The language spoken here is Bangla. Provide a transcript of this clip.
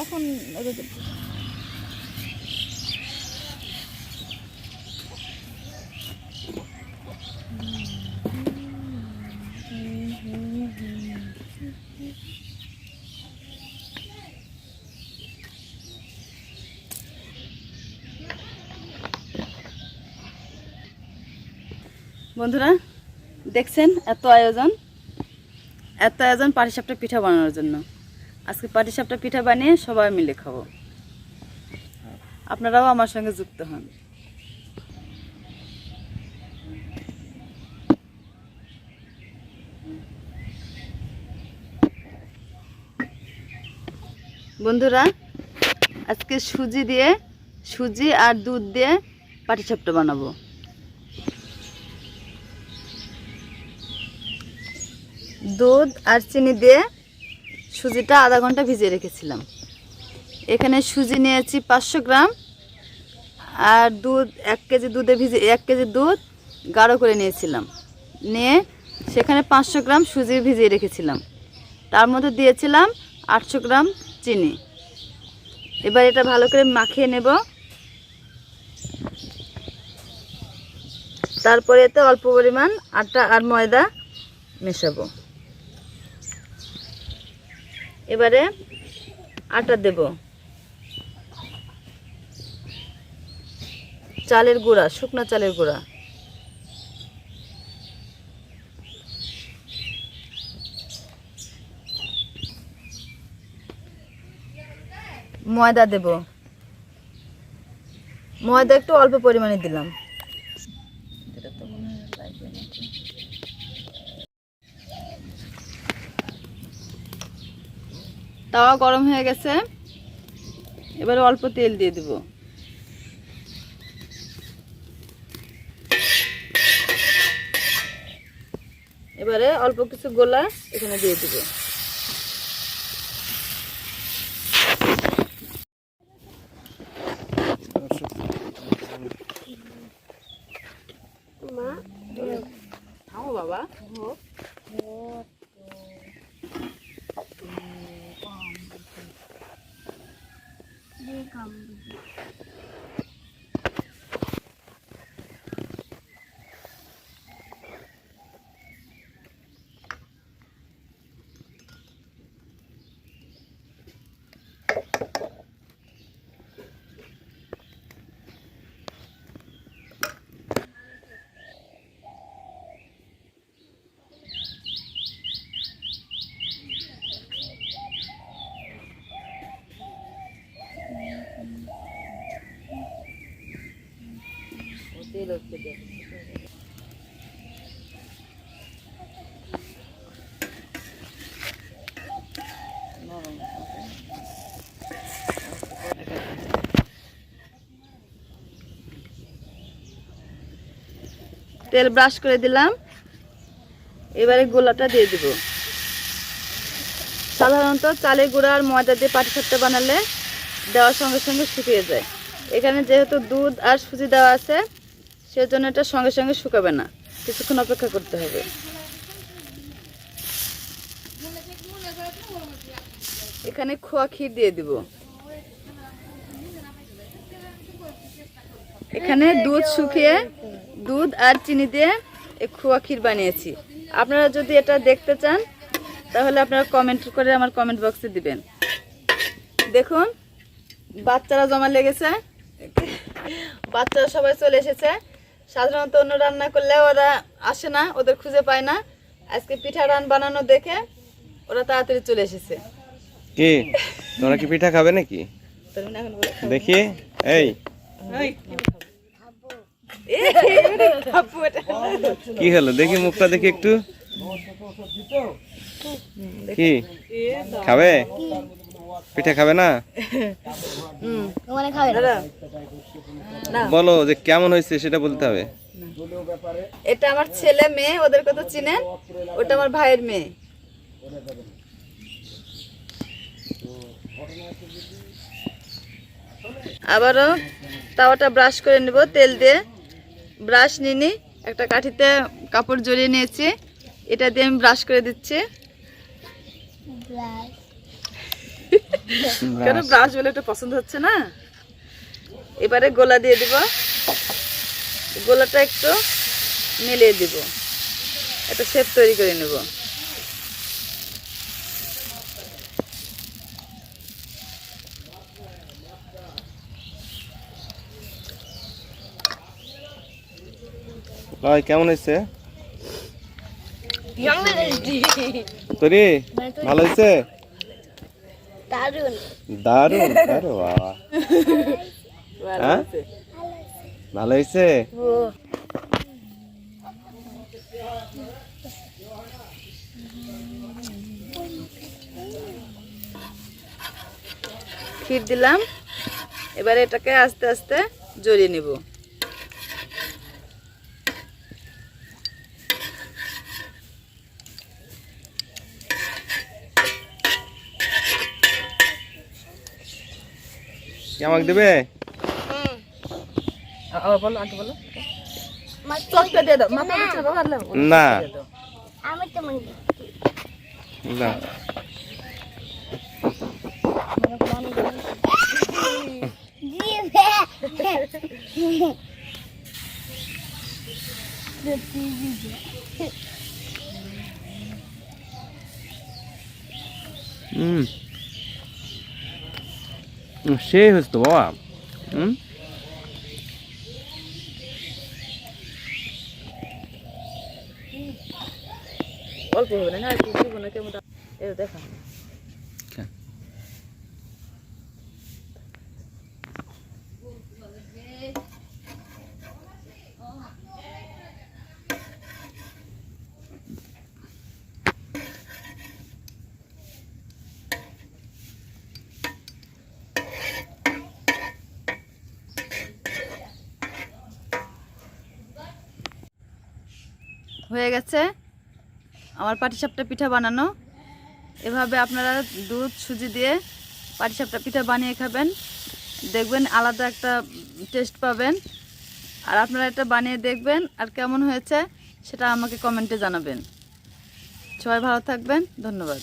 এখন বন্ধুরা দেখছেন এত আয়োজন পাটিসাপটা পিঠা বানানোর জন্য। আজকে পাটিসাপটা পিঠা বানিয়ে সবাই মিলে খাবো, আপনারাও আমার সঙ্গে যুক্ত হন। বন্ধুরা আজকে সুজি আর দুধ দিয়ে পাটিসাপটা বানাবো। দুধ আর চিনি দিয়ে সুজিটা আধা ঘন্টা ভিজিয়ে রেখেছিলাম। এখানে সুজি নিয়েছি 500 গ্রাম আর দুধ 1 কেজি দুধে 1 কেজি দুধ গাঢ় করে নিয়েছিলাম। নিয়ে সেখানে 500 গ্রাম সুজি ভিজিয়ে রেখেছিলাম। তার মধ্যে দিয়েছিলাম 800 গ্রাম চিনি। এবার এটা ভালো করে মাখিয়ে নেব। তারপরে এতে অল্প পরিমাণ আটা আর ময়দা মেশাবো। এবারে আটা দেব, চালের গুঁড়া, শুকনো চালের গুঁড়া, ময়দা দেব। ময়দা একটু অল্প পরিমাণে দিলাম। তাওয়া গরম হয়ে গেছে, এবারে অল্প তেল দিয়ে দেব। এবারে অল্প কিছু গোলা এখানে দিয়ে দেব। বাবা তেল ব্রাশ করে দিলাম। এবারে গোলাটা দিয়ে দিব। সাধারণত চালের গুঁড়া আর ময়দা দিয়ে পাটিসাপটা বানালে দেওয়ার সঙ্গে সঙ্গে শুকিয়ে যায়। এখানে যেহেতু দুধ আর সুজি দেওয়া আছে সেজন্য এটা সঙ্গে সঙ্গে শুকাবে না, কিছুক্ষণ অপেক্ষা করতে হবে। এখানে খোয়া ক্ষীর দিয়ে দিব। এখানে দুধ শুকিয়ে দুধ আর চিনি দিয়ে এই খোয়া ক্ষীর বানিয়েছি। আপনারা যদি এটা দেখতে চান তাহলে আপনারা কমেন্ট করে আমার কমেন্ট বক্সে দিবেন। দেখুন বাচ্চারা জমা লেগেছে, বাচ্চারা সবাই চলে এসেছে। সাধারণত অন্য রান্না করলে ওরা আসে না, ওদের খুঁজে পায় না। আজকে পিঠা বানানো দেখে ওরা তাড়াতাড়ি চলে এসেছে। কি তোমরা কি পিঠা খাবে নাকি দেখি? এই কি হলো দেখি, মুখটা দেখি একটু। কি খাবে? পিঠা খাবে না? বলো যে কেমন হয়েছে সেটা বলতে হবে। এটা আমার ছেলে মেয়ে, ওদের কত চিনেন। ওটা আমার ভাইয়ের মেয়ে। আবারও তাওয়াটা ব্রাশ করে নিব তেল দিয়ে। ব্রাশ নিনি একটা কাঠিতে কাপড় জড়িয়ে নিয়েছি, এটা দিয়ে আমি ব্রাশ করে দিচ্ছি। কেন ব্রাশ বলে এটা পছন্দ হচ্ছে না? এবারে গোলা দিয়ে দিব, গোলাটা একটু মিলিয়ে দিব, একটা শেপ তৈরি করে নেব। লয় কেমন হয়েছে তোরে? ভালো হয়েছে? দারুন দারুণ। আরে বাবা, হ্যাঁ ভালো হয়েছে। ক্ষীর দিলাম, এবারে এটাকে আস্তে আস্তে জড়িয়ে নিব। কি আমাকে দেবে? না আমি তো মনে না, সেই হয়েছে তো বাবা। অল্প হবে না, একটু দিব না, কেমন দেখা। হয়ে গেছে আমার পাটিসাপটা পিঠা বানানো। এভাবে আপনারা দুধ সুজি দিয়ে পাটিসাপটা পিঠা বানিয়ে খাবেন, দেখবেন আলাদা একটা টেস্ট পাবেন। আর আপনারা এটা বানিয়ে দেখবেন, আর কেমন হয়েছে সেটা আমাকে কমেন্টে জানাবেন। সবাই ভালো থাকবেন, ধন্যবাদ।